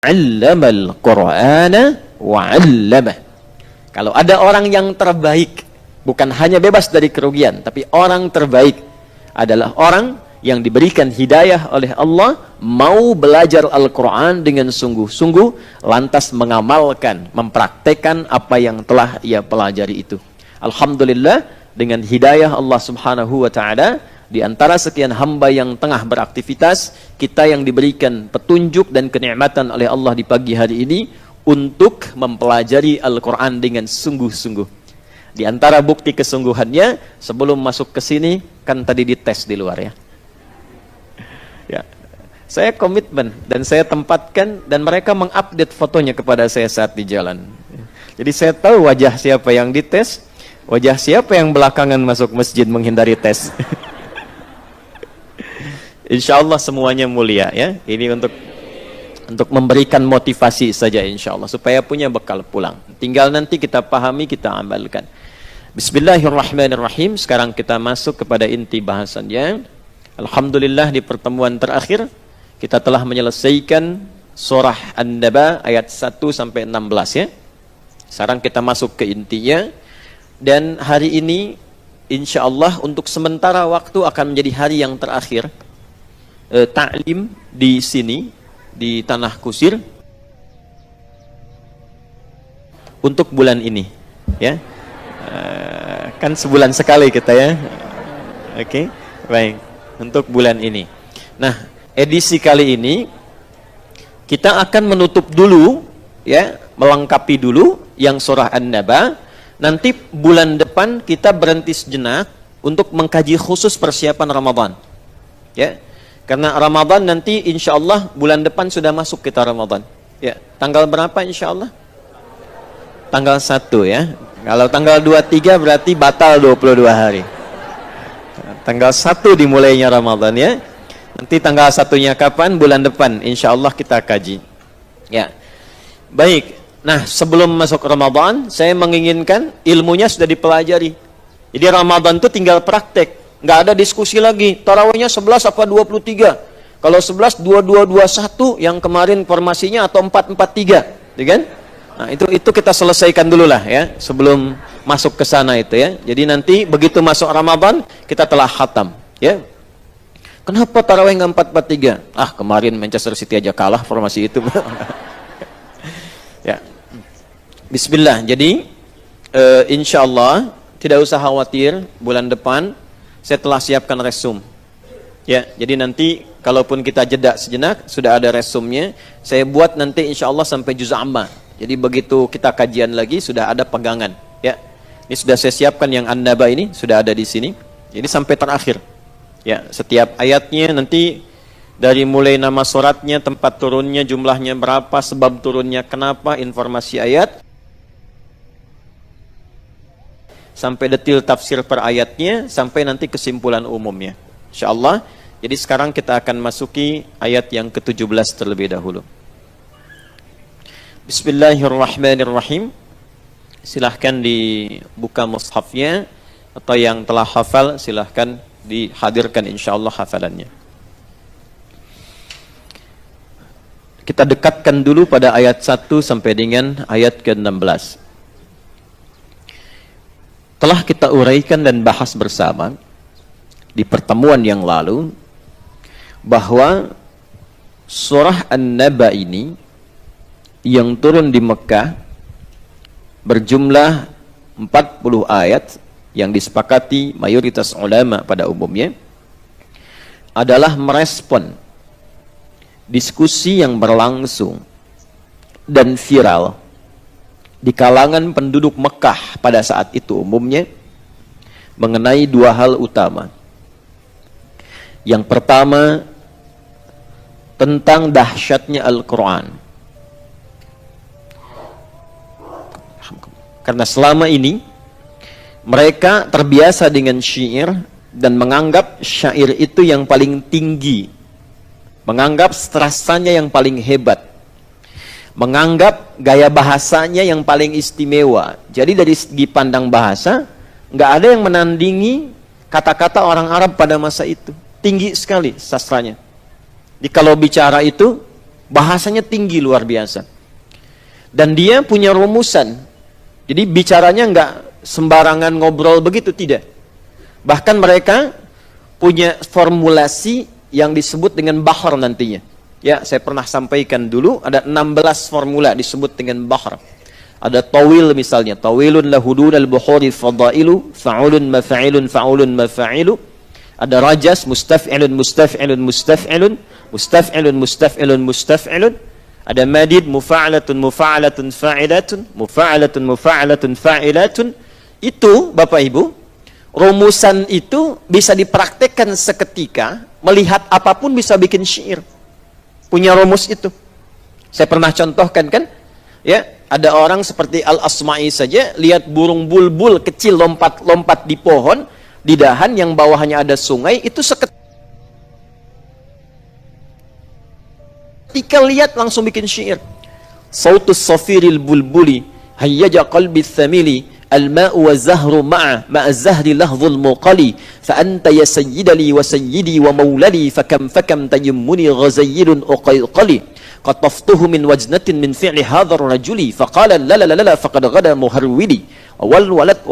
'allamal Qur'ana wa 'allamah. Kalau ada orang yang terbaik, bukan hanya bebas dari kerugian, tapi orang terbaik adalah orang yang diberikan hidayah oleh Allah, mau belajar Al-Quran dengan sungguh-sungguh, lantas mengamalkan, mempraktekkan apa yang telah ia pelajari itu. Alhamdulillah, dengan hidayah Allah subhanahu wa ta'ala, di antara sekian hamba yang tengah beraktivitas, kita yang diberikan petunjuk dan kenikmatan oleh Allah di pagi hari ini untuk mempelajari Al-Quran dengan sungguh-sungguh. Di antara bukti kesungguhannya, sebelum masuk ke sini, kan tadi dites di luar ya. Ya, saya komitmen dan saya tempatkan, dan mereka mengupdate fotonya kepada saya saat di jalan. Jadi saya tahu wajah siapa yang dites, wajah siapa yang belakangan masuk masjid menghindari tes. Insya Allah semuanya mulia ya. Ini untuk memberikan motivasi saja insya Allah, supaya punya bekal pulang. Tinggal nanti kita pahami, kita amalkan. Bismillahirrahmanirrahim. Sekarang kita masuk kepada inti bahasannya. Alhamdulillah, di pertemuan terakhir kita telah menyelesaikan surah An-Naba ayat 1 sampai 16 ya. Sekarang kita masuk ke intinya, dan hari ini insya Allah untuk sementara waktu akan menjadi hari yang terakhir ta'lim di sini di Tanah Kusir untuk bulan ini ya. Kan sebulan sekali kita ya. Oke, baik, untuk bulan ini. Nah, edisi kali ini kita akan menutup dulu ya, melengkapi dulu yang surah An-Naba. Nanti bulan depan kita berhenti sejenak untuk mengkaji khusus persiapan Ramadan ya. Karena Ramadan nanti insya Allah bulan depan sudah masuk kita Ramadan ya. Tanggal berapa insya Allah? Tanggal 1 ya. Kalau tanggal 23 berarti batal 22 hari. Tanggal 1 dimulainya Ramadan ya. Nanti tanggal 1-nya kapan? Bulan depan insya Allah kita kaji ya. Baik, nah sebelum masuk Ramadan saya menginginkan ilmunya sudah dipelajari. Jadi Ramadan itu tinggal praktek, nggak ada diskusi lagi tarawihnya 11 apa 23. Kalau 11 2221 yang kemarin formasinya, atau 443 ya kan? Nah itu kita selesaikan dulu lah ya, sebelum masuk ke sana itu ya. Jadi nanti begitu masuk Ramadan kita telah khatam ya. Kenapa tarawih nggak 443? Ah, kemarin Manchester City aja kalah formasi itu. Ya. Bismillah. Jadi insya Allah tidak usah khawatir, bulan depan saya telah siapkan resume ya. Jadi nanti kalaupun kita jeda sejenak, sudah ada resumenya. Saya buat nanti insya Allah sampai juz amma. Jadi begitu kita kajian lagi sudah ada pegangan ya. Ini sudah saya siapkan yang An-Naba ini, sudah ada di sini. Jadi sampai terakhir ya, setiap ayatnya nanti dari mulai nama suratnya, tempat turunnya, jumlahnya berapa, sebab turunnya kenapa, informasi ayat, sampai detil tafsir per ayatnya, sampai nanti kesimpulan umumnya insyaallah. Jadi sekarang kita akan masuki ayat yang ke-17 terlebih dahulu. Bismillahirrahmanirrahim. Silahkan dibuka mushafnya, atau yang telah hafal silahkan dihadirkan insyaallah hafalannya. Kita dekatkan dulu pada ayat 1 sampai dengan ayat ke-16. Telah kita uraikan dan bahas bersama di pertemuan yang lalu bahwa surah An-Naba ini yang turun di Mekah berjumlah 40 ayat yang disepakati mayoritas ulama pada umumnya adalah merespon diskusi yang berlangsung dan viral di kalangan penduduk Mekah pada saat itu umumnya mengenai dua hal utama. Yang pertama, tentang dahsyatnya Al-Quran. Karena selama ini mereka terbiasa dengan syair dan menganggap syair itu yang paling tinggi, menganggap strasanya yang paling hebat, menganggap gaya bahasanya yang paling istimewa. Jadi dari segi pandang bahasa nggak ada yang menandingi kata-kata orang Arab pada masa itu. Tinggi sekali sastranya. Jadi kalau bicara itu Bahasanya tinggi luar biasa. Dan dia punya rumusan. Jadi bicaranya nggak sembarangan ngobrol begitu, tidak. Bahkan mereka punya formulasi yang disebut dengan bahar nantinya. Ya, saya pernah sampaikan dulu, ada 16 formula disebut dengan bahar. Ada tawil misalnya, tawilun lahudun al-buhuri fadailu, fa'ulun mafa'ilun, fa'ulun mafa'ilu. Ada rajas, mustaf'ilun, mustaf'ilun, mustaf'ilun, mustaf'ilun, mustaf'ilun, mustaf'ilun. Ada madid, mufa'alatun, mufa'alatun, fa'ilatun, mufa'alatun, mufa'alatun, fa'ilatun. Itu, Bapak Ibu, rumusan itu bisa dipraktekkan seketika, melihat apapun bisa bikin syair. Punya rumus itu. Saya pernah contohkan kan, ya, ada orang seperti Al-Asma'i saja, lihat burung bulbul kecil lompat-lompat di pohon, di dahan yang bawahnya ada sungai, itu ketika lihat langsung bikin syair. Sautus safiril bulbuli, hayyaja qalbi thamili, al-ma'u wa zahru ma'a zahri lahzul muqali, fa anta ya sayyidali wa sayyidi wa maulali, fakam tayammuni ghazayyilun uqayqali, qataftuhu min wajnatin min fi'li hadha ar-rajuli, faqala la la la la faqad ghada muharwili, wal walad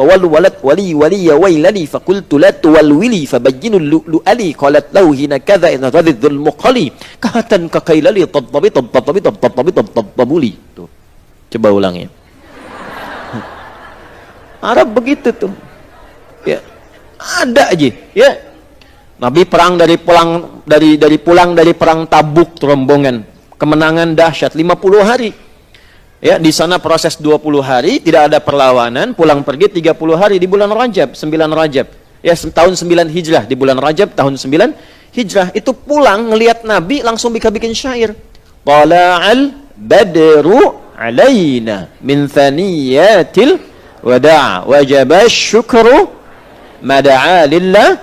wali ya wailali, faqultu la tuwalwili, fabayyinu lu'ali, qalat lahu hina kadha in radhul muqali, kahatan kakailali tabtabuli. Tuh, coba ulangi. Arab begitu tuh, ya, ada aja, ya. Nabi pulang dari perang Tabuk, rombongan, kemenangan dahsyat 50 hari, ya. Di sana proses 20 hari, tidak ada perlawanan, pulang pergi 30 hari di bulan Rajab, 9 Rajab, ya, tahun 9 Hijrah, di bulan Rajab tahun 9 Hijrah. Itu pulang ngelihat Nabi langsung bikin syair. Tala'al badru alaina min thaniyatil wada'a wajaba syukru mada'a lillah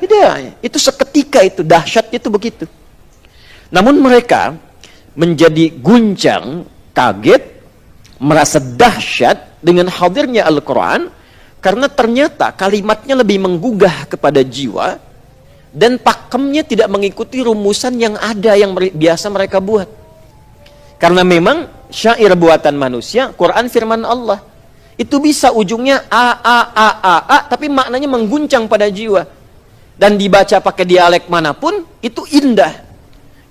hidayah. Itu seketika, itu dahsyat, itu begitu. Namun mereka menjadi guncang, kaget, merasa dahsyat dengan hadirnya Al-Quran, karena ternyata kalimatnya lebih menggugah kepada jiwa dan pakemnya tidak mengikuti rumusan yang ada yang biasa mereka buat. Karena memang syair buatan manusia, Quran firman Allah, itu bisa ujungnya a, tapi maknanya mengguncang pada jiwa. Dan dibaca pakai dialek manapun, itu indah.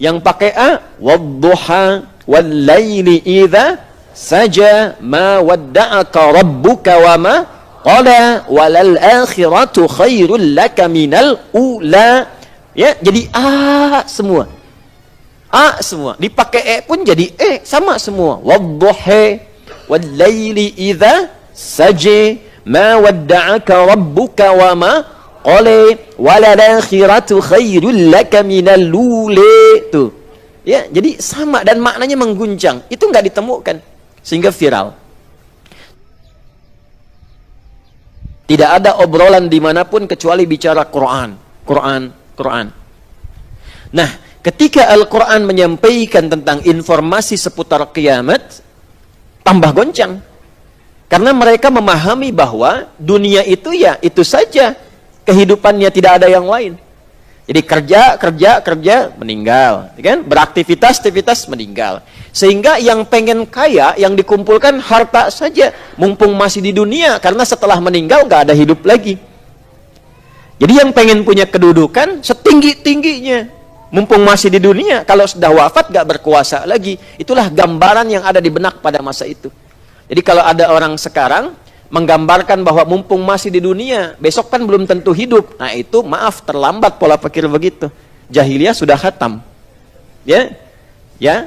Yang pakai a, wadduha wal laili idza saja ma wadda'aka rabbuka wa ma qala walal akhiratu khairul laka minal ula. Ya, jadi a semua. A semua. Dipakai e pun jadi e, sama semua. Wadduha wal-laili idza saja ma wadda'aka rabbuka wa ma qala walal akhiratu khairul laka minal lula. Tuh. Ya, jadi sama dan maknanya mengguncang. Itu enggak ditemukan sehingga viral. Tidak ada obrolan dimanapun kecuali bicara Quran. Nah, ketika Al-Quran menyampaikan tentang informasi seputar kiamat, tambah goncang. Karena mereka memahami bahwa dunia itu ya itu saja. Kehidupannya tidak ada yang lain. Jadi kerja, meninggal. Kan? Beraktivitas, meninggal. Sehingga yang pengen kaya, yang dikumpulkan harta saja. Mumpung masih di dunia, karena setelah meninggal gak ada hidup lagi. Jadi yang pengen punya kedudukan setinggi-tingginya. Mumpung masih di dunia, kalau sudah wafat gak berkuasa lagi. Itulah gambaran yang ada di benak pada masa itu. Jadi kalau ada orang sekarang menggambarkan bahwa mumpung masih di dunia, besok kan belum tentu hidup. Nah itu maaf, terlambat pola pikir begitu. Jahiliyah sudah khatam. Ya,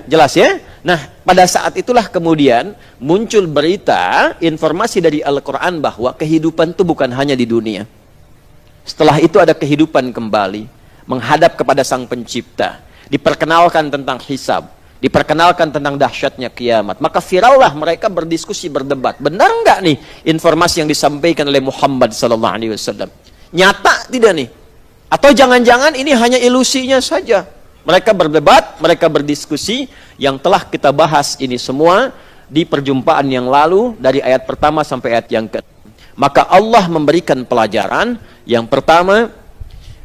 jelas ya. Nah pada saat itulah kemudian muncul berita, informasi dari Al-Quran bahwa kehidupan itu bukan hanya di dunia. Setelah itu ada kehidupan kembali, menghadap kepada Sang Pencipta, diperkenalkan tentang hisab, diperkenalkan tentang dahsyatnya kiamat. Maka virallah mereka berdiskusi, berdebat. Benar enggak nih informasi yang disampaikan oleh Muhammad sallallahu alaihi wasallam? Nyata tidak nih? Atau jangan-jangan ini hanya ilusinya saja? Mereka berdebat, mereka berdiskusi, yang telah kita bahas ini semua di perjumpaan yang lalu dari ayat pertama sampai ayat yang ke. Maka Allah memberikan pelajaran yang pertama,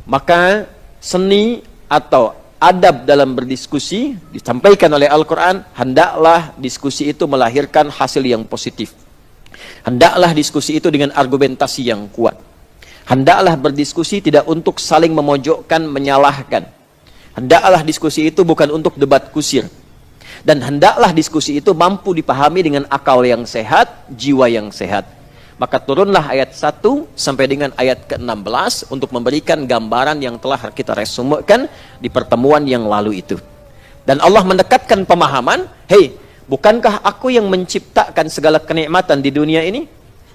maka seni atau adab dalam berdiskusi disampaikan oleh Al-Quran, hendaklah diskusi itu melahirkan hasil yang positif. Hendaklah diskusi itu dengan argumentasi yang kuat. Hendaklah berdiskusi tidak untuk saling memojokkan, menyalahkan. Hendaklah diskusi itu bukan untuk debat kusir. Dan hendaklah diskusi itu mampu dipahami dengan akal yang sehat, jiwa yang sehat. Maka turunlah ayat 1 sampai dengan ayat ke-16 untuk memberikan gambaran yang telah kita resumekan di pertemuan yang lalu itu. Dan Allah mendekatkan pemahaman, hei, bukankah aku yang menciptakan segala kenikmatan di dunia ini?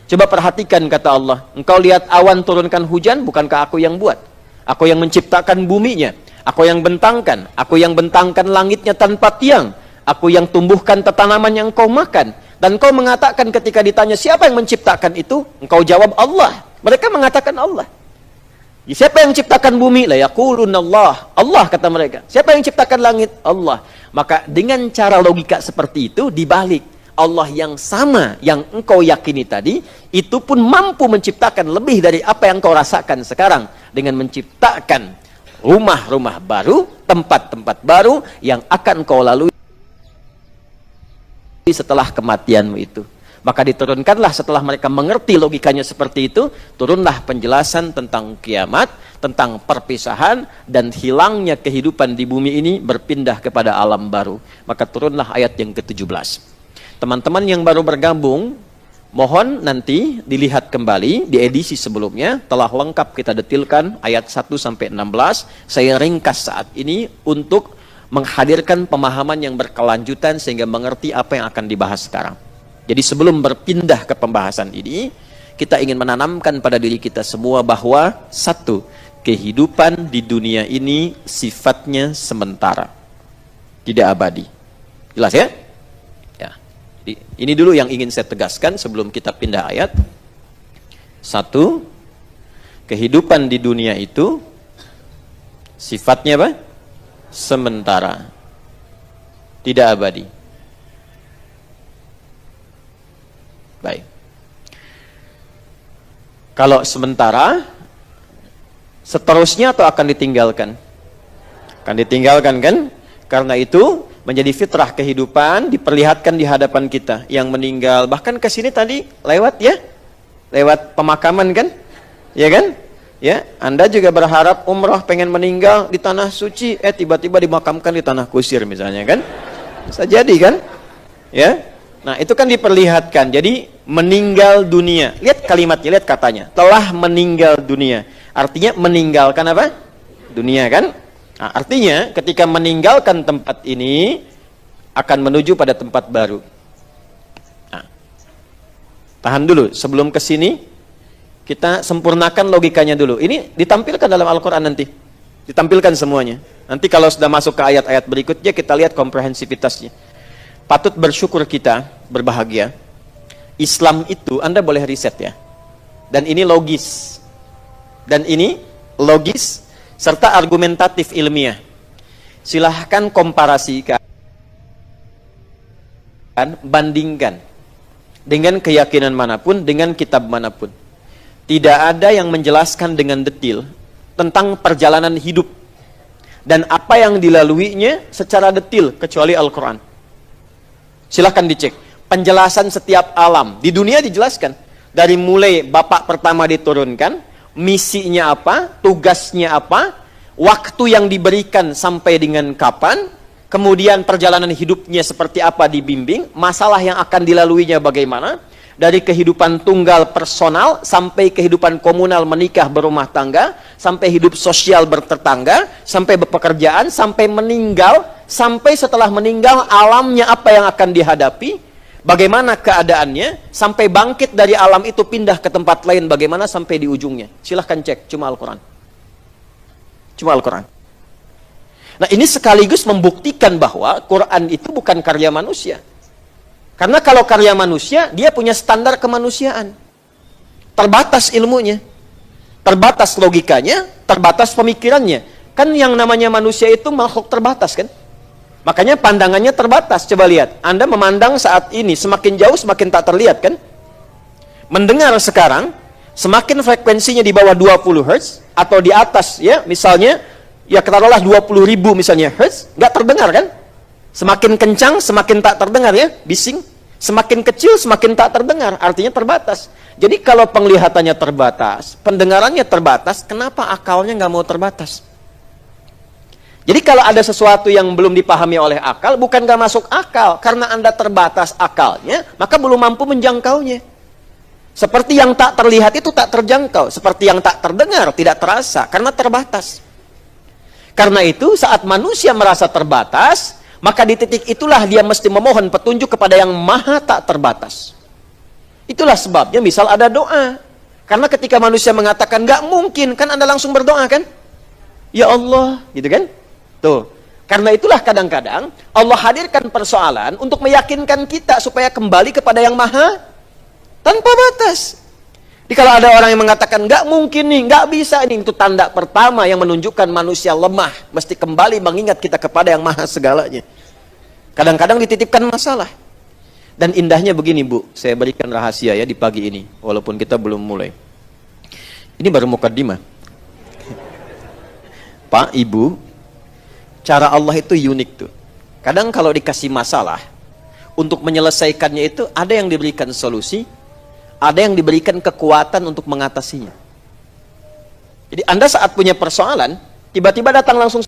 Coba perhatikan kata Allah, engkau lihat awan turunkan hujan, bukankah aku yang buat? Aku yang menciptakan buminya, aku yang bentangkan langitnya tanpa tiang, aku yang tumbuhkan tanaman yang kau makan. Dan kau mengatakan ketika ditanya siapa yang menciptakan itu, engkau jawab Allah. Mereka mengatakan Allah. Siapa yang menciptakan bumi? La yaquluna Allah. Allah kata mereka. Siapa yang menciptakan langit? Allah. Maka dengan cara logika seperti itu dibalik, Allah yang sama yang engkau yakini tadi, itu pun mampu menciptakan lebih dari apa yang kau rasakan sekarang dengan menciptakan rumah-rumah baru, tempat-tempat baru yang akan kau lalui setelah kematianmu itu. Maka diturunkanlah setelah mereka mengerti logikanya seperti itu, turunlah penjelasan tentang kiamat, tentang perpisahan dan hilangnya kehidupan di bumi ini berpindah kepada alam baru. Maka turunlah ayat yang ke-17. Teman-teman yang baru bergabung, mohon nanti dilihat kembali di edisi sebelumnya, telah lengkap kita detilkan ayat 1 sampai 16. Saya ringkas saat ini untuk menghadirkan pemahaman yang berkelanjutan sehingga mengerti apa yang akan dibahas sekarang. Jadi sebelum berpindah ke pembahasan ini, kita ingin menanamkan pada diri kita semua bahwa satu, kehidupan di dunia ini sifatnya sementara, tidak abadi. Jelas ya? Ya. Ini dulu yang ingin saya tegaskan sebelum kita pindah ayat. Satu, kehidupan di dunia itu sifatnya apa? Sementara, tidak abadi. Baik. Kalau sementara, seterusnya atau akan ditinggalkan? Akan ditinggalkan kan? Karena itu menjadi fitrah kehidupan diperlihatkan di hadapan kita. Yang meninggal, bahkan ke sini tadi lewat ya, lewat pemakaman kan, ya kan? Ya, Anda juga berharap umrah pengen meninggal di tanah suci, tiba-tiba dimakamkan di tanah kusir misalnya kan? Bisa jadi kan? Ya. Nah, itu kan diperlihatkan. Jadi meninggal dunia. Lihat kalimatnya, lihat katanya. Telah meninggal dunia. Artinya meninggalkan apa? Dunia kan? Nah, artinya ketika meninggalkan tempat ini akan menuju pada tempat baru. Nah, tahan dulu sebelum ke sini. Kita sempurnakan logikanya dulu. Ini ditampilkan dalam Al-Quran nanti. Ditampilkan semuanya. Nanti kalau sudah masuk ke ayat-ayat berikutnya, kita lihat komprehensivitasnya. Patut bersyukur kita, berbahagia. Islam itu, Anda boleh riset ya. Dan ini logis. Dan ini logis, serta argumentatif ilmiah. Silahkan komparasikan, bandingkan. Dengan keyakinan manapun, dengan kitab manapun. Tidak ada yang menjelaskan dengan detail tentang perjalanan hidup dan apa yang dilaluinya secara detail kecuali Al-Quran. Silahkan dicek penjelasan setiap alam di dunia dijelaskan dari mulai bapak pertama diturunkan, misinya apa, tugasnya apa, waktu yang diberikan sampai dengan kapan, kemudian perjalanan hidupnya seperti apa dibimbing, masalah yang akan dilaluinya bagaimana. Dari kehidupan tunggal personal sampai kehidupan komunal menikah berumah tangga, sampai hidup sosial bertetangga, sampai bepekerjaan, sampai meninggal, sampai setelah meninggal alamnya apa yang akan dihadapi, bagaimana keadaannya, sampai bangkit dari alam itu pindah ke tempat lain bagaimana sampai di ujungnya. Silahkan cek, cuma Al-Quran. Cuma Al-Quran. Nah, ini sekaligus membuktikan bahwa Quran itu bukan karya manusia. Karena kalau karya manusia, dia punya standar kemanusiaan. Terbatas ilmunya, terbatas logikanya, terbatas pemikirannya. Kan yang namanya manusia itu makhluk terbatas kan? Makanya pandangannya terbatas. Coba lihat, Anda memandang saat ini, semakin jauh semakin tak terlihat kan? Mendengar sekarang, semakin frekuensinya di bawah 20 Hz, atau di atas ya, misalnya Ya katakanlah 20.000 misalnya hertz, nggak terdengar kan? Semakin kencang, semakin tak terdengar ya, bising. Semakin kecil, semakin tak terdengar, artinya terbatas. Jadi kalau penglihatannya terbatas, pendengarannya terbatas, kenapa akalnya nggak mau terbatas? Jadi kalau ada sesuatu yang belum dipahami oleh akal, bukan nggak masuk akal, karena Anda terbatas akalnya, maka belum mampu menjangkaunya. Seperti yang tak terlihat itu tak terjangkau, seperti yang tak terdengar, tidak terasa, karena terbatas. Karena itu saat manusia merasa terbatas, maka di titik itulah dia mesti memohon petunjuk kepada yang maha tak terbatas. Itulah sebabnya misal ada doa. Karena ketika manusia mengatakan nggak mungkin, kan Anda langsung berdoa kan? Ya Allah, gitu kan? Tuh. Karena itulah kadang-kadang Allah hadirkan persoalan untuk meyakinkan kita supaya kembali kepada yang maha tanpa batas. Jadi kalau ada orang yang mengatakan nggak mungkin nih, nggak bisa ini, itu tanda pertama yang menunjukkan manusia lemah. Mesti kembali mengingat kita kepada yang maha segalanya. Kadang-kadang dititipkan masalah. Dan indahnya begini Bu, saya berikan rahasia ya di pagi ini, walaupun kita belum mulai. Ini baru mukaddimah. Pak, Ibu, cara Allah itu unik tuh. Kadang kalau dikasih masalah, untuk menyelesaikannya itu ada yang diberikan solusi, ada yang diberikan kekuatan untuk mengatasinya. Jadi Anda saat punya persoalan, tiba-tiba datang langsung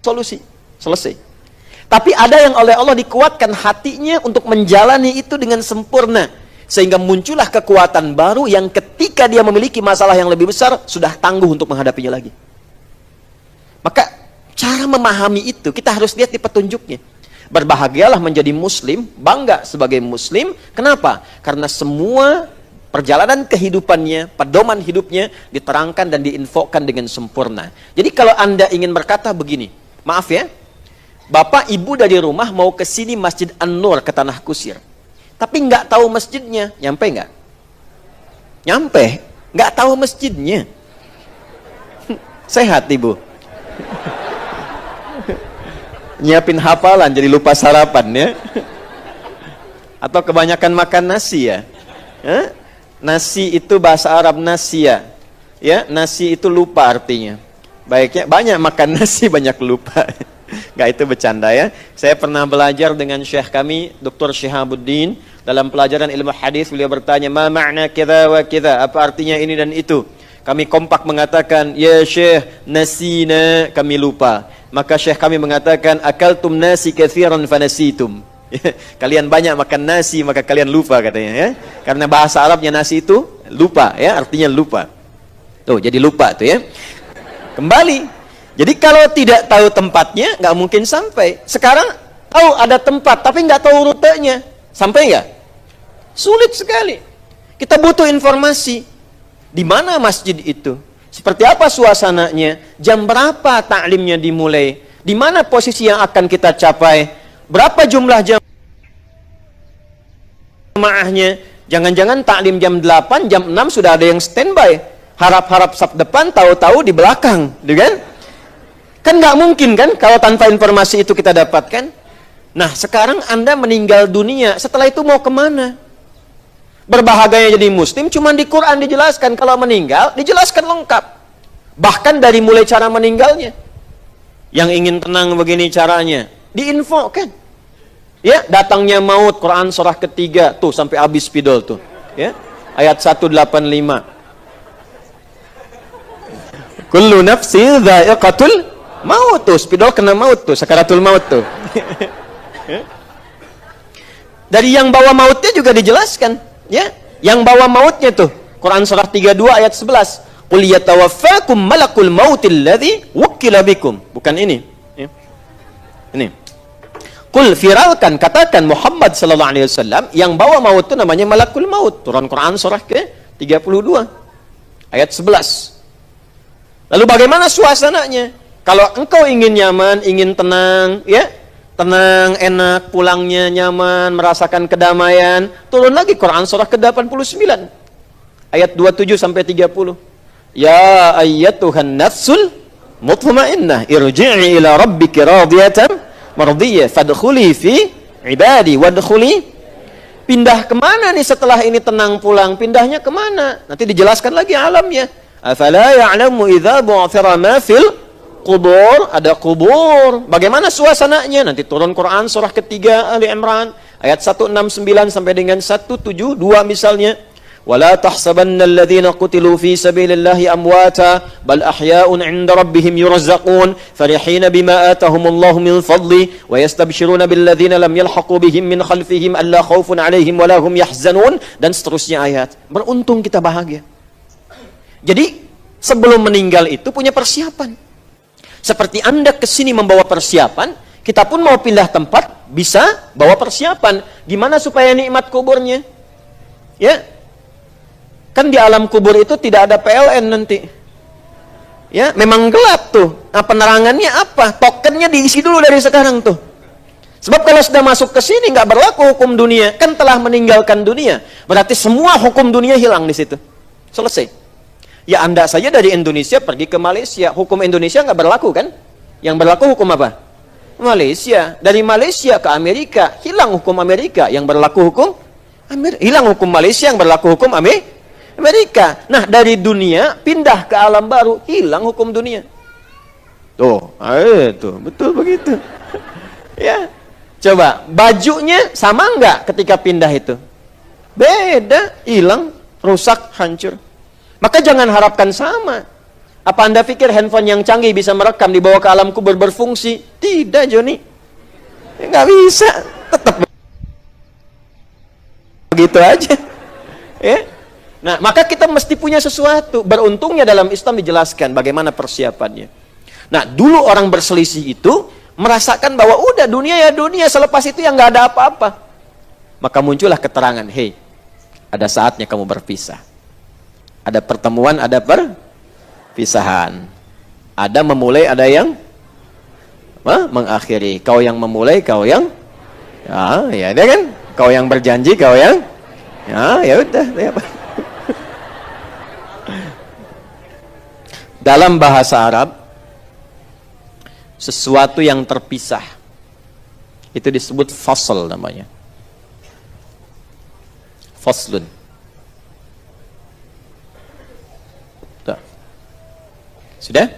solusi, selesai. Tapi ada yang oleh Allah dikuatkan hatinya untuk menjalani itu dengan sempurna. Sehingga muncullah kekuatan baru yang ketika dia memiliki masalah yang lebih besar, sudah tangguh untuk menghadapinya lagi. Maka cara memahami itu, kita harus lihat di petunjuknya. Berbahagialah menjadi muslim, bangga sebagai muslim. Kenapa? Karena semua perjalanan kehidupannya, pedoman hidupnya diterangkan dan diinfokan dengan sempurna. Jadi kalau Anda ingin berkata begini, maaf ya, Bapak Ibu dari rumah mau ke sini Masjid An-Nur ke Tanah Kusir, tapi nggak tahu masjidnya, nyampe nggak? Nyampe, nggak tahu masjidnya. Sehat Ibu? Nyiapin hafalan jadi lupa sarapan ya? Atau kebanyakan makan nasi ya? Nasi itu bahasa Arab nasia ya, nasi itu lupa artinya. Baiknya banyak makan nasi banyak lupa. Nggak, itu bercanda ya. Saya pernah belajar dengan syekh kami Dr. Syihabuddin dalam pelajaran ilmu hadis. Beliau bertanya, ma makna kita wa kita, apa artinya ini dan itu. Kami kompak mengatakan, ya syekh nasina, kami lupa. Maka syekh kami mengatakan, akaltum nasi katsiran fanasitum. Kalian banyak makan nasi maka kalian lupa katanya ya. Karena bahasa Arabnya nasi itu lupa ya, artinya lupa. Tuh, jadi lupa tuh ya. Kembali. Jadi kalau tidak tahu tempatnya nggak mungkin sampai. Sekarang tahu ada tempat tapi nggak tahu rutenya. Sampai nggak? Sulit sekali. Kita butuh informasi. Di mana masjid itu? Seperti apa suasananya? Jam berapa taklimnya dimulai? Di mana posisi yang akan kita capai? Berapa jumlah jamaahnya? Jangan-jangan taklim jam 8, jam 6 sudah ada yang standby. Harap-harap saf depan, tahu-tahu di belakang, gitu kan? Kan nggak mungkin kan kalau tanpa informasi itu kita dapatkan. Nah, sekarang Anda meninggal dunia, setelah itu mau kemana? Berbahagianya jadi muslim, cuma di Quran dijelaskan kalau meninggal, dijelaskan lengkap. Bahkan dari mulai cara meninggalnya. Yang ingin tenang begini caranya, diinfokan. Ya, datangnya maut, Quran surah ketiga, tuh sampai habis spidol tuh. Ya, ayat 185. Kullu nafsi dha'iqatul maut, tuh spidol kena maut tuh, sakaratul maut tuh. Dari yang bawa mautnya juga dijelaskan. Ya, yang bawa mautnya tuh Quran surah 32 ayat 11. Qul yatawaffakum malakul mautil ladzi wukkila bikum. Bukan ini. Ya. Ini. Qul firalkan, katakan Muhammad sallallahu alaihi wasallam, yang bawa maut itu namanya malakul maut. Turun Quran surah ke-32 ayat 11. Lalu bagaimana suasananya? Kalau engkau ingin nyaman, ingin tenang, ya, tenang, enak, pulangnya nyaman, merasakan kedamaian, turun lagi Quran surah ke-89 ayat 27 sampai 30. Ya ayyatuhan nafsul mutmainnah irji'i ila rabbiki radiyatan mardiyah fadkhuli fi ibadi wadkhuli. Pindah kemana nih setelah ini tenang pulang? Pindahnya kemana? Nanti dijelaskan lagi alamnya. Afala ya'lamu idza bu'thira ma fil qubur, ada kubur. Bagaimana suasananya? Nanti turun Quran surah ketiga Ali Imran ayat 169 sampai dengan 172 misalnya. Wala tahsabanna alladhina qutilu fi sabilillahi amwata bal ahya'un 'inda rabbihim yurzaqun farihina bima atahumullahu min fadli wa yastabshiruna billadzina lam yalhaqu bihim min khalfihim alla khaufun 'alaihim wala hum yahzanun, dan seterusnya ayat. Beruntung kita bahagia. Jadi sebelum meninggal itu punya persiapan. Seperti Anda kesini membawa persiapan, kita pun mau pindah tempat bisa bawa persiapan. Gimana supaya nikmat kuburnya? Ya, kan di alam kubur itu tidak ada PLN nanti. Ya, memang gelap tuh. Nah, penerangannya apa? Tokennya diisi dulu dari sekarang tuh. Sebab kalau sudah masuk ke sini nggak berlaku hukum dunia, kan telah meninggalkan dunia. Berarti semua hukum dunia hilang di situ. Selesai. Ya, Anda saja dari Indonesia pergi ke Malaysia, hukum Indonesia nggak berlaku kan? Yang berlaku hukum apa? Malaysia. Dari Malaysia ke Amerika, hilang hukum Amerika. Yang berlaku hukum hilang hukum Malaysia, yang berlaku hukum Amerika. Nah, dari dunia pindah ke alam baru, hilang hukum dunia. Tuh, tuh, betul begitu. Ya, coba bajunya sama nggak ketika pindah itu? Beda, hilang, rusak, hancur. Maka jangan harapkan sama. Apa Anda pikir handphone yang canggih bisa merekam dibawa ke alam kubur berfungsi? Tidak, Joni. Ya, nggak bisa, tetap begitu aja. Ya. Nah, maka kita mesti punya sesuatu. Beruntungnya dalam Islam dijelaskan bagaimana persiapannya. Nah, dulu orang berselisih itu merasakan bahwa udah dunia ya dunia, selepas itu yang nggak ada apa-apa. Maka muncullah keterangan, hei, ada saatnya kamu berpisah. Ada pertemuan, ada perpisahan. Ada memulai, ada yang mengakhiri. Kau yang memulai, kau yang ya dia kan, kau yang berjanji, kau yang ya udah, ya apa? Dalam bahasa Arab, sesuatu yang terpisah itu disebut fasl namanya. Faslun. Sudah?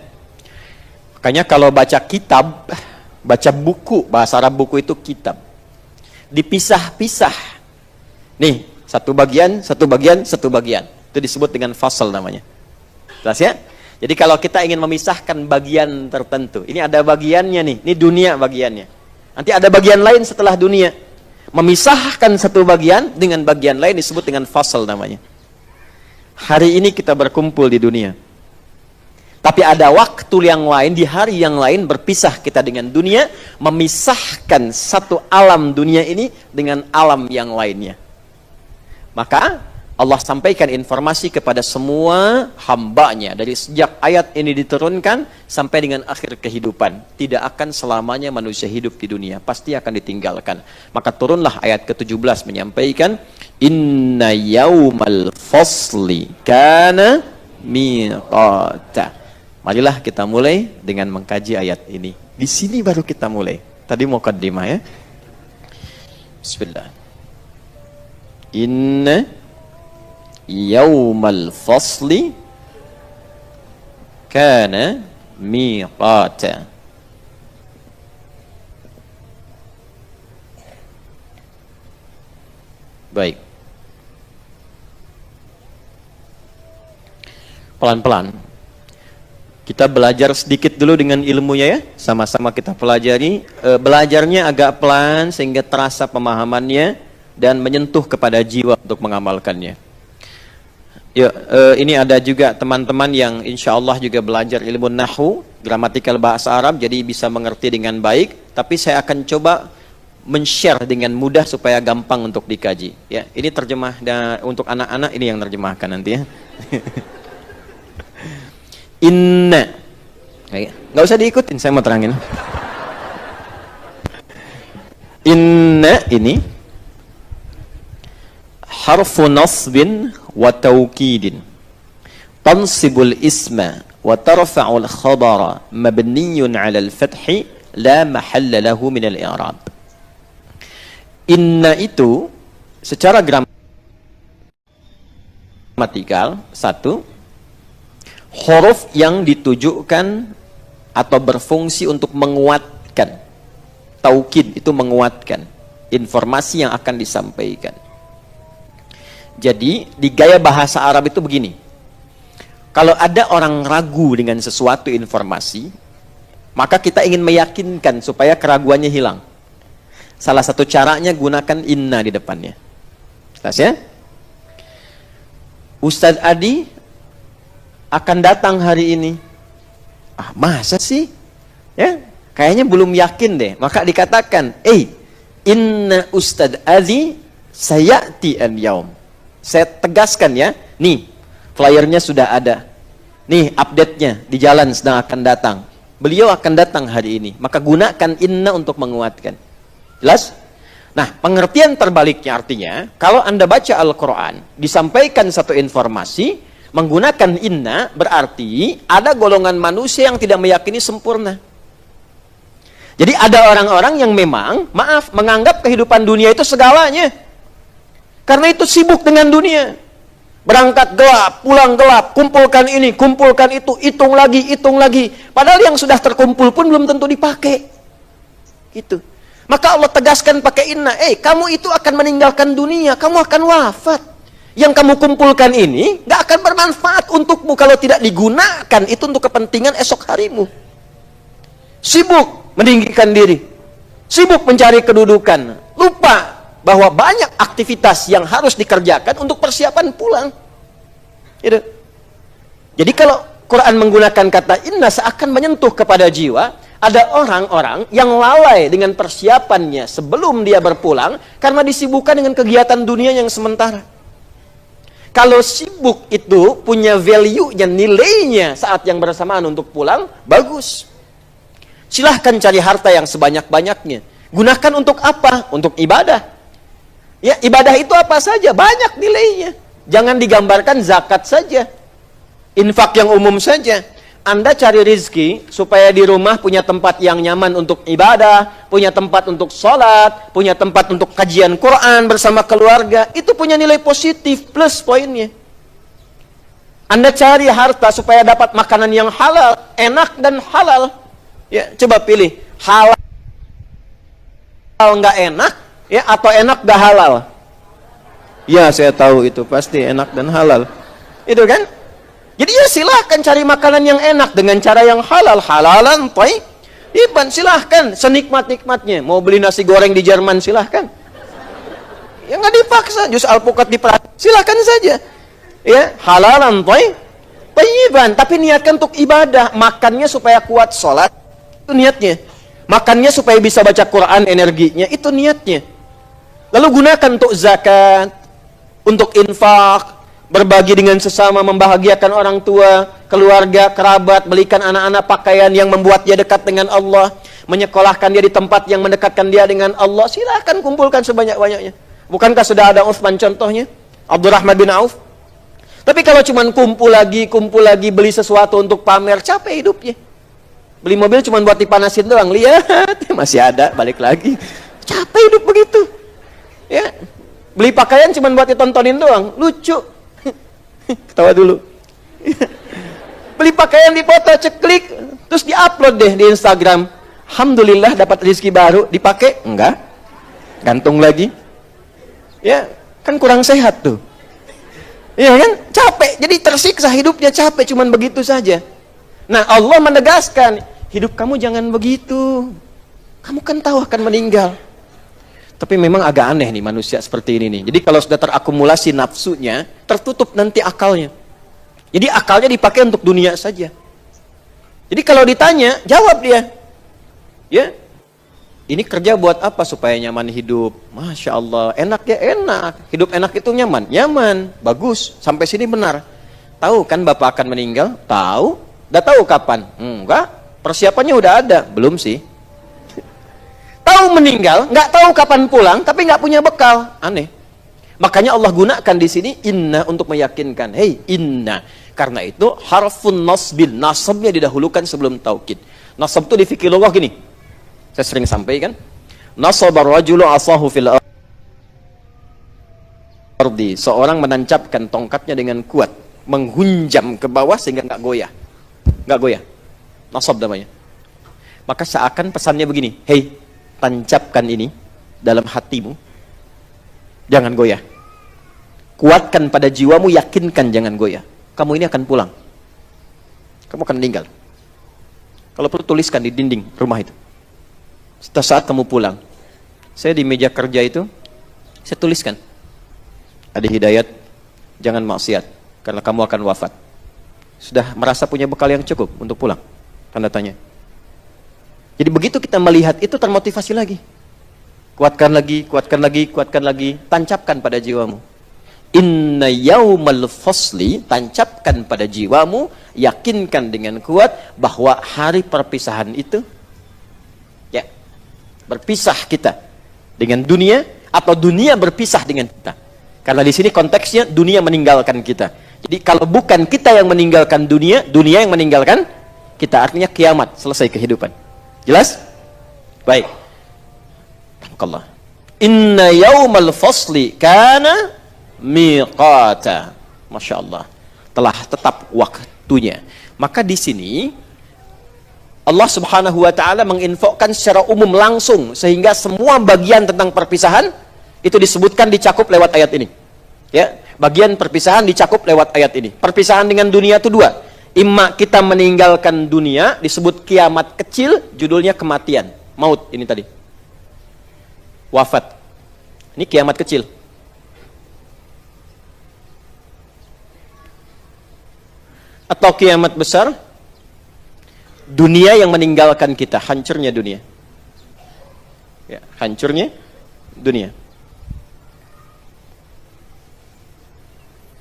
Makanya kalau baca kitab, baca buku, bahasa Arab buku itu kitab. Dipisah-pisah. Nih, satu bagian, satu bagian, satu bagian. Itu disebut dengan fasl namanya. Jelas ya? Jadi kalau kita ingin memisahkan bagian tertentu, ini ada bagiannya nih, ini dunia bagiannya. Nanti ada bagian lain setelah dunia. Memisahkan satu bagian dengan bagian lain disebut dengan fasl namanya. Hari ini kita berkumpul di dunia. Tapi ada waktu yang lain, di hari yang lain berpisah kita dengan dunia, memisahkan satu alam dunia ini dengan alam yang lainnya. Maka Allah sampaikan informasi kepada semua hambanya dari sejak ayat ini diturunkan sampai dengan akhir kehidupan. Tidak akan selamanya manusia hidup di dunia, pasti akan ditinggalkan. Maka turunlah ayat ke-17 menyampaikan, Inna yaumal fasli kana miqata. Marilah kita mulai dengan mengkaji ayat ini. Di sini baru kita mulai. Tadi muqaddimah ya. Bismillah. Inna yaumal fasli kana miqata. Baik. Pelan-pelan. Kita belajar sedikit dulu dengan ilmunya ya. Sama-sama kita pelajari. Belajarnya agak pelan sehingga terasa pemahamannya dan menyentuh kepada jiwa untuk mengamalkannya. Ya, ini ada juga teman-teman yang insya Allah juga belajar ilmu nahwu, gramatikal bahasa Arab, jadi bisa mengerti dengan baik. Tapi saya akan coba men-share dengan mudah supaya gampang untuk dikaji. Ya, ini terjemah untuk anak-anak, ini yang terjemahkan nanti ya. Inna, nggak usah diikutin, saya mau terangin. Inna ini harfu nasbin wa taukidin, tansibul isma wa tarfa'ul khabara mabniyun 'ala al-fathi la mahalla lahu min al-i'rab. Inna itu secara gramatikal satu, huruf yang ditujukan atau berfungsi untuk menguatkan. Taukid itu menguatkan informasi yang akan disampaikan. Jadi di gaya bahasa Arab itu begini. Kalau ada orang ragu dengan sesuatu informasi, maka kita ingin meyakinkan supaya keraguannya hilang. Salah satu caranya gunakan inna di depannya. Jelas ya? Ustadz Adi akan datang hari ini. Ah, masa sih? Ya, kayaknya belum yakin deh. Maka dikatakan, inna Ustadz Adi sayati al-yaum. Saya tegaskan ya, nih flyernya sudah ada. Nih update-nya di jalan sedang akan datang. Beliau akan datang hari ini. Maka gunakan inna untuk menguatkan. Jelas? Nah, pengertian terbaliknya artinya, kalau Anda baca Al-Quran, disampaikan satu informasi, menggunakan inna berarti ada golongan manusia yang tidak meyakini sempurna. Jadi ada orang-orang yang memang, menganggap kehidupan dunia itu segalanya. Karena itu sibuk dengan dunia. Berangkat gelap, pulang gelap, kumpulkan ini, kumpulkan itu, hitung lagi, hitung lagi. Padahal yang sudah terkumpul pun belum tentu dipakai. Gitu. Maka Allah tegaskan pakai inna, kamu itu akan meninggalkan dunia, kamu akan wafat. Yang kamu kumpulkan ini gak akan bermanfaat untukmu kalau tidak digunakan itu untuk kepentingan esok harimu. Sibuk meninggikan diri, sibuk mencari kedudukan, lupa bahwa banyak aktivitas yang harus dikerjakan untuk persiapan pulang. Gitu. Jadi kalau Quran menggunakan kata inna seakan menyentuh kepada jiwa. Ada orang-orang yang lalai dengan persiapannya sebelum dia berpulang karena disibukkan dengan kegiatan dunia yang sementara. Kalau sibuk itu punya value-nya, nilainya saat yang bersamaan untuk pulang, bagus. Silahkan cari harta yang sebanyak-banyaknya. Gunakan untuk apa? Untuk ibadah. Ya, ibadah itu apa saja? Banyak nilainya. Jangan digambarkan zakat saja. Infak yang umum saja. Anda cari rizki supaya di rumah punya tempat yang nyaman untuk ibadah, punya tempat untuk sholat, punya tempat untuk kajian Quran bersama keluarga. Itu punya nilai positif, plus poinnya. Anda cari harta supaya dapat makanan yang halal, enak dan halal. Ya, coba pilih halal nggak enak, ya, atau enak nggak halal. Ya, saya tahu itu pasti enak dan halal. Itu kan? Jadi ya silahkan cari makanan yang enak dengan cara yang halal, halalan, thayyiban, silahkan senikmat-nikmatnya. Mau beli nasi goreng di Jerman silahkan. Ya nggak dipaksa, jus alpukat diperhatikan, silahkan saja. Ya, halalan, thayyiban, tapi niatkan untuk ibadah, makannya supaya kuat sholat, itu niatnya. Makannya supaya bisa baca Quran energinya, itu niatnya. Lalu gunakan untuk zakat, untuk infak, berbagi dengan sesama, membahagiakan orang tua, keluarga, kerabat, belikan anak-anak pakaian yang membuat dia dekat dengan Allah, menyekolahkan dia di tempat yang mendekatkan dia dengan Allah. Silahkan kumpulkan sebanyak-banyaknya. Bukankah sudah ada Utsman contohnya? Abdurrahman bin Auf. Tapi kalau cuma kumpul lagi, beli sesuatu untuk pamer, capek hidupnya. Beli mobil cuma buat dipanasin doang, lihat, masih ada, balik lagi. Capek hidup begitu. Ya. Beli pakaian cuma buat ditontonin doang, lucu. Ketawa dulu. Beli pakaian dipoto, ceklik, terus diupload deh di Instagram. Alhamdulillah dapat rezeki baru, dipakai? Enggak. Gantung lagi. Ya, kan kurang sehat tuh. Ya kan? Capek. Jadi tersiksa hidupnya, capek cuman begitu saja. Nah, Allah menegaskan, hidup kamu jangan begitu. Kamu kan tahu akan meninggal. Tapi memang agak aneh nih manusia seperti ini nih. Jadi kalau sudah terakumulasi nafsunya, tertutup nanti akalnya. Jadi akalnya dipakai untuk dunia saja. Jadi kalau ditanya, jawab dia. Ya, ini kerja buat apa supaya nyaman hidup? Masya Allah, enak ya enak. Hidup enak itu nyaman? Nyaman, bagus. Sampai sini benar. Tahu kan Bapak akan meninggal? Tahu. Udah tahu kapan? Enggak. Persiapannya udah ada? Belum sih. Tahu meninggal, nggak tahu kapan pulang, tapi nggak punya bekal. Aneh. Makanya Allah gunakan di sini inna untuk meyakinkan. Hei, inna. Karena itu harfun nasbil, nasabnya didahulukan sebelum taukid. Nasab itu di fikih lugah gini. Saya sering sampaikan. Nasabar rajulu asahu fil ardi. Seorang menancapkan tongkatnya dengan kuat menghunjam ke bawah sehingga nggak goyah. Nggak goyah. Nasab namanya. Maka seakan pesannya begini, hei, tancapkan ini dalam hatimu, jangan goyah. Kuatkan pada jiwamu, yakinkan jangan goyah. Kamu ini akan pulang. Kamu akan meninggal. Kalau perlu tuliskan di dinding rumah itu. Setelah saat kamu pulang, saya di meja kerja itu, saya tuliskan, ada hidayat, jangan maksiat, karena kamu akan wafat. Sudah merasa punya bekal yang cukup untuk pulang? Tanda tanya. Jadi begitu kita melihat itu termotivasi lagi. Kuatkan lagi, kuatkan lagi, kuatkan lagi. Tancapkan pada jiwamu. Inna yaumal fasli, tancapkan pada jiwamu, yakinkan dengan kuat bahwa hari perpisahan itu, ya, berpisah kita dengan dunia atau dunia berpisah dengan kita. Karena di sini konteksnya dunia meninggalkan kita. Jadi kalau bukan kita yang meninggalkan dunia, dunia yang meninggalkan kita, artinya kiamat, selesai kehidupan. Jelas? Baik. Allah. Inna yaumal fasli kana miqata. Masya Allah. Telah tetap waktunya. Maka di sini Allah Subhanahu wa taala menginfokan secara umum langsung sehingga semua bagian tentang perpisahan itu disebutkan, dicakup lewat ayat ini. Ya, bagian perpisahan dicakup lewat ayat ini. Perpisahan dengan dunia itu dua. Imma kita meninggalkan dunia, disebut kiamat kecil, judulnya kematian, maut ini tadi. Wafat. Ini kiamat kecil. Atau kiamat besar, dunia yang meninggalkan kita, hancurnya dunia. Ya, hancurnya dunia.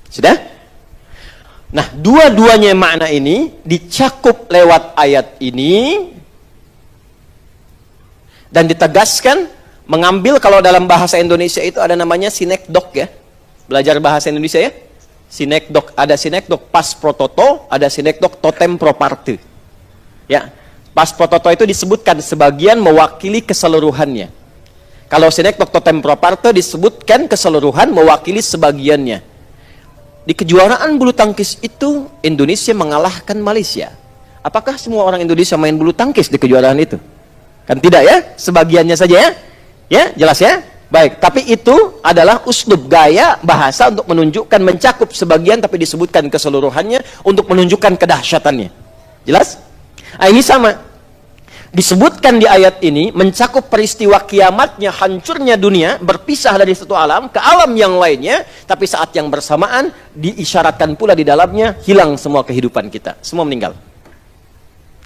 Sudah? Nah, dua-duanya makna ini dicakup lewat ayat ini dan ditegaskan, mengambil, kalau dalam bahasa Indonesia itu ada namanya sinekdok ya. Belajar bahasa Indonesia ya. Sinekdok, ada sinekdok pas prototo, ada sinekdok totem proparte. Ya, pas prototo itu disebutkan sebagian mewakili keseluruhannya. Kalau sinekdok totem proparte disebutkan keseluruhan mewakili sebagiannya. Di kejuaraan bulu tangkis itu Indonesia mengalahkan Malaysia. Apakah semua orang Indonesia main bulu tangkis di kejuaraan itu? Kan tidak ya, sebagiannya saja ya. Ya, jelas ya? Baik, tapi itu adalah uslub, gaya bahasa untuk menunjukkan, mencakup sebagian tapi disebutkan keseluruhannya untuk menunjukkan kedahsyatannya. Jelas? Nah, ini sama. Disebutkan di ayat ini mencakup peristiwa kiamatnya, hancurnya dunia, berpisah dari satu alam ke alam yang lainnya, tapi saat yang bersamaan diisyaratkan pula di dalamnya hilang semua kehidupan kita, semua meninggal.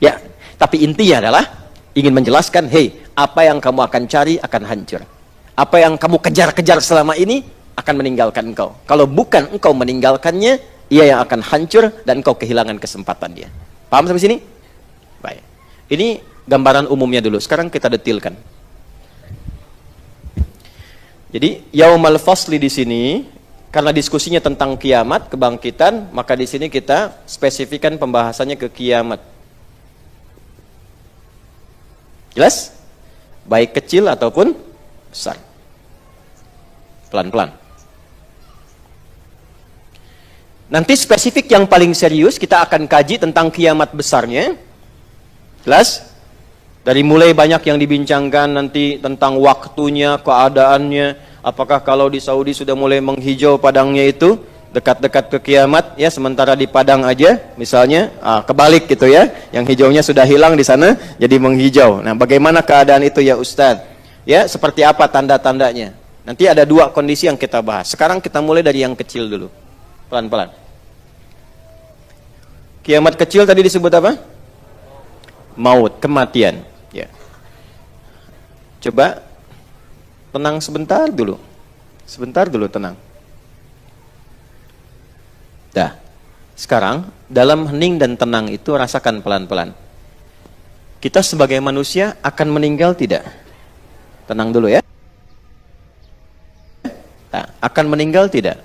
Ya, tapi intinya adalah ingin menjelaskan, hei, apa yang kamu akan cari akan hancur. Apa yang kamu kejar-kejar selama ini akan meninggalkan engkau. Kalau bukan engkau meninggalkannya, ia yang akan hancur dan engkau kehilangan kesempatan dia. Paham sampai sini? Baik. Ini gambaran umumnya dulu. Sekarang kita detilkan. Jadi yaumal fasli di sini karena diskusinya tentang kiamat, kebangkitan, maka di sini kita spesifikkan pembahasannya ke kiamat. Jelas? Baik kecil ataupun besar. Pelan-pelan. Nanti spesifik yang paling serius kita akan kaji tentang kiamat besarnya. Jelas? Dari mulai banyak yang dibincangkan nanti tentang waktunya, keadaannya. Apakah kalau di Saudi sudah mulai menghijau padangnya itu dekat-dekat ke kiamat ya, sementara di padang aja misalnya kebalik gitu ya, yang hijaunya sudah hilang di sana jadi menghijau. Nah, bagaimana keadaan itu ya Ustadz? Ya, seperti apa tanda-tandanya? Nanti ada dua kondisi yang kita bahas. Sekarang kita mulai dari yang kecil dulu. Pelan-pelan. Kiamat kecil tadi disebut apa? Maut, kematian. Ya. Coba tenang sebentar dulu. Sebentar dulu tenang. Dah. Sekarang dalam hening dan tenang itu rasakan pelan-pelan. Kita sebagai manusia akan meninggal tidak? Tenang dulu ya. Nah, akan meninggal tidak?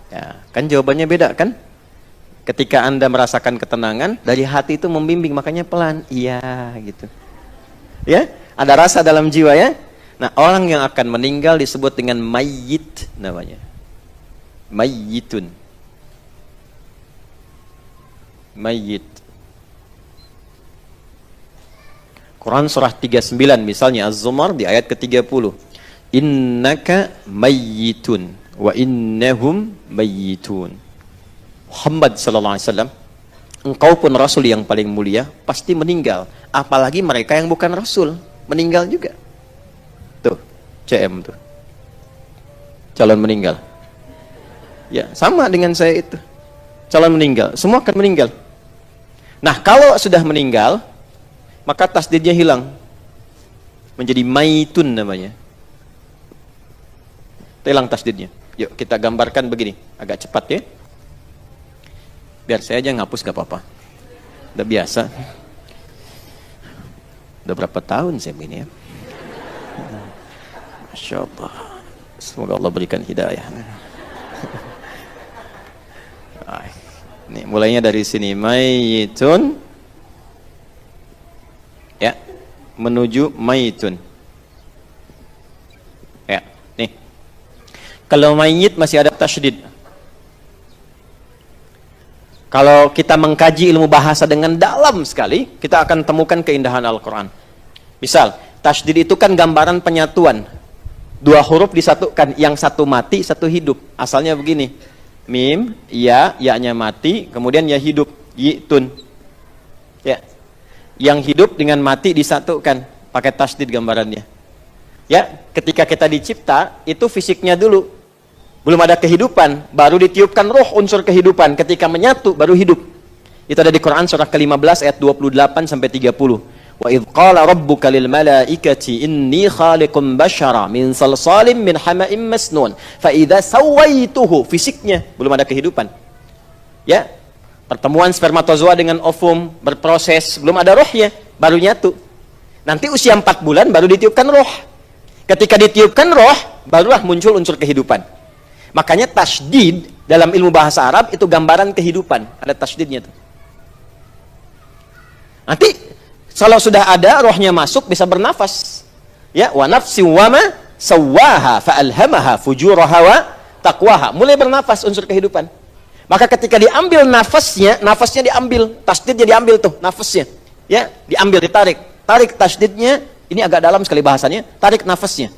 Ya, kan jawabannya beda kan? Ketika Anda merasakan ketenangan, dari hati itu membimbing, makanya pelan. Iya, gitu. Ya, ada rasa dalam jiwa ya. Nah, orang yang akan meninggal disebut dengan mayyit namanya. Mayyitun. Mayyit. Quran surah 39 misalnya Az-Zumar di ayat ke-30. Innaka mayyitun wa innahum mayyitun. Muhammad sallallahu alaihi wasallam, engkau pun rasul yang paling mulia, pasti meninggal. Apalagi mereka yang bukan rasul, meninggal juga. Tuh, CM tuh. Calon meninggal. Ya, sama dengan saya itu. Calon meninggal, semua akan meninggal. Nah, kalau sudah meninggal, maka tasdidnya hilang. Menjadi maitun namanya. Hilang tasdidnya. Yuk kita gambarkan begini, agak cepat ya. Biar saya aja ngapus gak apa-apa. Udah biasa. Udah berapa tahun saya begini ya. Masya Allah. Semoga Allah berikan hidayah. Nih, mulainya dari sini. Maitun. Ya. Menuju maitun. Ya. Nih. Kalau mayit masih ada tasydid. Kalau kita mengkaji ilmu bahasa dengan dalam sekali, kita akan temukan keindahan Al-Quran. Misal, tasydid itu kan gambaran penyatuan. Dua huruf disatukan, yang satu mati, satu hidup. Asalnya begini, mim, ya-nya mati, kemudian ya hidup, yitun. Ya. Yang hidup dengan mati disatukan, pakai tasydid gambarannya. Ya, ketika kita dicipta, itu fisiknya dulu. Belum ada kehidupan, baru ditiupkan roh unsur kehidupan. Ketika menyatu, baru hidup. Itu ada di Quran surah ke-15 ayat 28 sampai 30. Wa idh qala rabbuka lil malaikati inni khaliqum basyara min salsalim min hama'im masnun fa idza sawaituhu, fisiknya belum ada kehidupan. Ya. Pertemuan spermatozoa dengan ovum berproses, belum ada rohnya, baru nyatu. Nanti usia 4 bulan baru ditiupkan roh. Ketika ditiupkan roh, barulah muncul unsur kehidupan. Makanya tasydid dalam ilmu bahasa Arab itu gambaran kehidupan. Ada tasydidnya tuh. Nanti kalau sudah ada rohnya masuk bisa bernafas. Ya, wa nafsi wa ma sawwaha fa alhamaha fujuraha wa taqwaha. Mulai bernafas unsur kehidupan. Maka ketika diambil nafasnya diambil, tasydidnya diambil tuh, nafasnya. Ya, diambil, ditarik. Tarik tasydidnya, ini agak dalam sekali bahasanya, tarik nafasnya.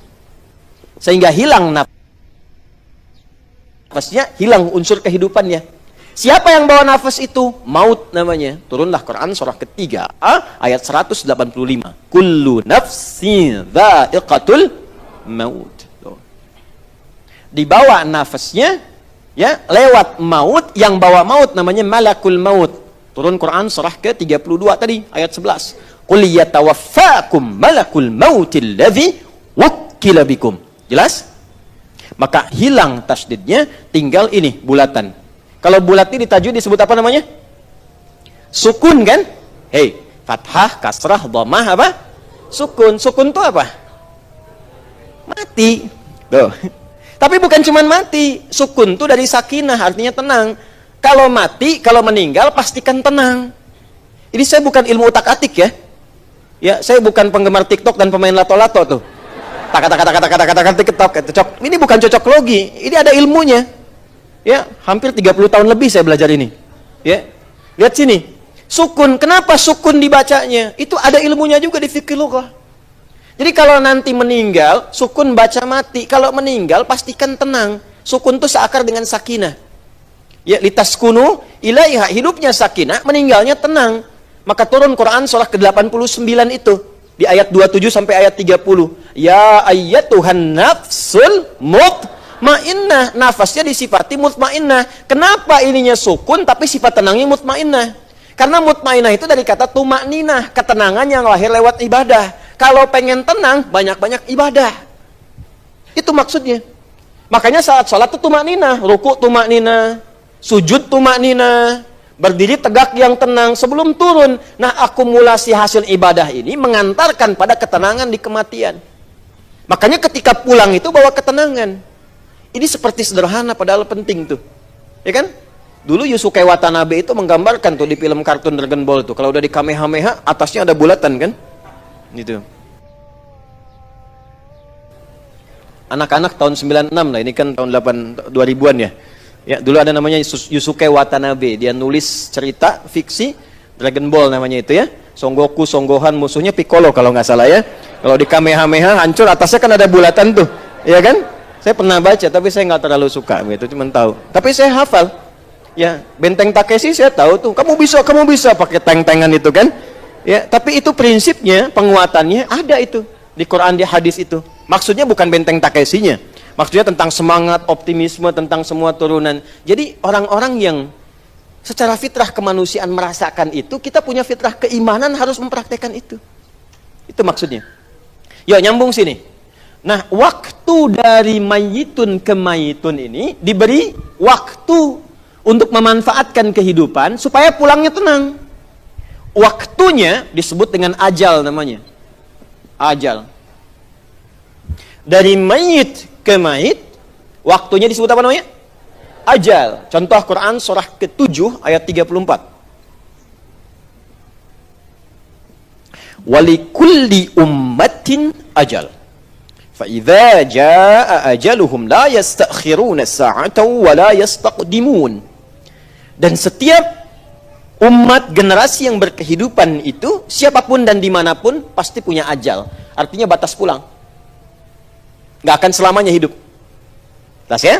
Sehingga hilang nafasnya, hilang unsur kehidupannya. Siapa yang bawa nafas itu? Maut namanya. Turunlah Quran surah ketiga ayat 185. Kullu nafsin dha'iqatul maut. Dibawa nafasnya, ya, lewat maut. Yang bawa maut namanya malakul maut. Turun Quran surah ke-32 tadi ayat 11. Qul yatawaffakum malakul mautil ladzi wukkila bikum. Jelas? Maka hilang tasydidnya, tinggal ini bulatan. Kalau bulat ini di tajwid disebut apa namanya? Sukun kan? Hei, fathah, kasrah, dhammah apa? Sukun. Sukun itu apa? Mati. Tuh. Tapi bukan cuma mati. Sukun itu dari sakinah, artinya tenang. Kalau mati, kalau meninggal pastikan tenang. Ini saya bukan ilmu utak-atik ya. Ya, saya bukan penggemar TikTok dan pemain lato-lato tuh. TikTok. Ini bukan cocok logi, ini ada ilmunya. Ya, hampir 30 tahun lebih saya belajar ini. Ya. Lihat sini. Sukun, kenapa sukun dibacanya? Itu ada ilmunya juga di fikih lughah. Jadi kalau nanti meninggal, sukun baca mati. Kalau meninggal pastikan tenang. Sukun itu seakar dengan sakinah. Ya, litaskunu ilaiha, hidupnya sakinah, meninggalnya tenang. Maka turun Quran surah ke-89 itu. Di ayat 27 sampai ayat 30. Ya ayyatuhan nafsul mutmainnah. Nafasnya disifati mutmainnah. Kenapa ininya sukun tapi sifat tenangnya mutmainnah? Karena mutmainnah itu dari kata tumakninah, ketenangan yang lahir lewat ibadah. Kalau pengen tenang, banyak-banyak ibadah. Itu maksudnya. Makanya saat sholat itu tumakninah, ruku tumakninah, sujud tumakninah, berdiri tegak yang tenang sebelum turun. Nah, akumulasi hasil ibadah ini mengantarkan pada ketenangan di kematian. Makanya ketika pulang itu bawa ketenangan. Ini seperti sederhana padahal penting tuh. Ya kan? Dulu Yusuke Watanabe itu menggambarkan tuh di film kartun Dragon Ball tuh. Kalau udah di Kamehameha, atasnya ada bulatan kan? Gitu. Anak-anak tahun 96 lah, ini kan tahun 2000-an ya. Ya, dulu ada namanya Yusuke Watanabe, dia nulis cerita fiksi Dragon Ball namanya itu ya. Son Goku, Son Gohan musuhnya Piccolo kalau nggak salah ya. Kalau di Kamehameha hancur, atasnya kan ada bulatan tuh, ya kan? Saya pernah baca, tapi saya nggak terlalu suka gitu, cuma tahu. Tapi saya hafal. Ya, Benteng Takeshi saya tahu tuh. Kamu bisa pakai tank-tankan itu kan? Ya, tapi itu prinsipnya, penguatannya ada itu di Quran, di hadis itu. Maksudnya bukan Benteng Takeshi-nya. Maksudnya tentang semangat, optimisme, tentang semua turunan. Jadi orang-orang yang secara fitrah kemanusiaan merasakan itu, kita punya fitrah keimanan harus mempraktekkan itu. Itu maksudnya. Ya, nyambung sini. Nah, waktu dari mayitun ke mayitun ini diberi waktu untuk memanfaatkan kehidupan supaya pulangnya tenang. Waktunya disebut dengan ajal namanya. Ajal. Dari mayit ke mayit, waktunya disebut apa namanya? Ajal. Contoh Quran surah ke-7 ayat 34. Walikulli ummatin ajal. Fa idza jaa ajaluhum la yastakhiruna sa'atan wa la yastaqdimun. Dan setiap umat generasi yang berkehidupan itu, siapapun dan dimanapun pasti punya ajal. Artinya batas pulang. Nggak akan selamanya hidup. Tas ya?